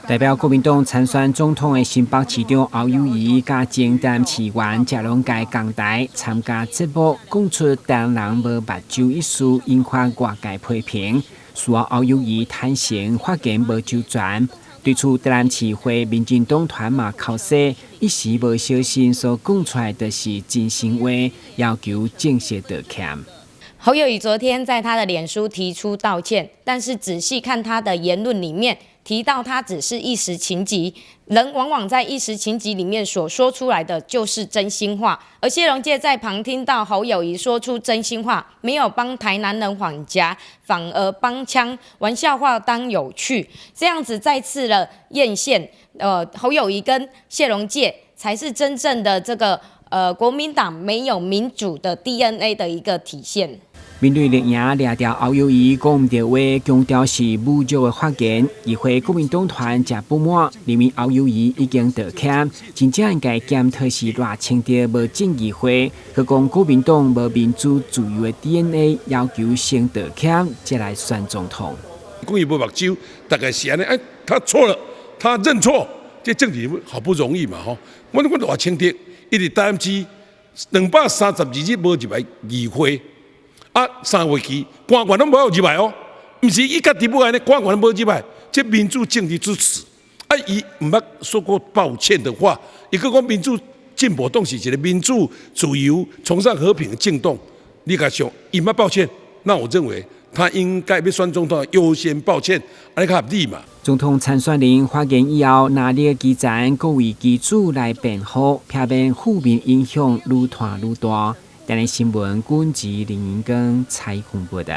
代表国民党参选总统的新北市长侯友宜，加前担市员谢龙介港台参加节目，讲出台人无目睭一事，引发外界批评。事后侯友宜坦承发言无周全，对此台南市会民进党团嘛口说，一时无小心所讲出来的是真心话，要求正式道歉。侯友宜昨天在他的脸书提出道歉，但是仔细看他的言论里面。提到他只是一时情急，人往往在一时情急里面所说出来的就是真心话。而谢龙介在旁听到侯友宜说出真心话，没有帮台南人缓颊，反而帮腔，玩笑话当有趣，这样子再次的验现，侯友宜跟谢龙介才是真正的这个国民党没有民主的 DNA 的一个体现。面对立赢掠掉侯友宜讲唔对话，强调是侮辱的发言，议会国民党团则不满，认为侯友宜已经道歉，真正应该检讨是偌清调无正议会。佢讲国民党无民主自由的 DNA， 要求先道歉，再来选总统。讲伊无目睭，大概是安尼，他错了，他认错，这政治好不容易嘛吼。我偌清调，伊伫台南市232日无入来议会。3月期官员拢无入来哦，毋是伊家己要安尼，官员拢无入来，这民主政治支持。伊毋捌说过抱歉的话，伊个讲民主进步党是一个民主自由、崇尚和平的政党。你甲想，伊毋捌抱歉，那我认为他应该要选总统优先抱歉，安尼较合理嘛。总统参选人发言以后，拿捏基层各位基主来辩护，避免负面影响愈拖愈大。台南新闻，军职林云根采访报道。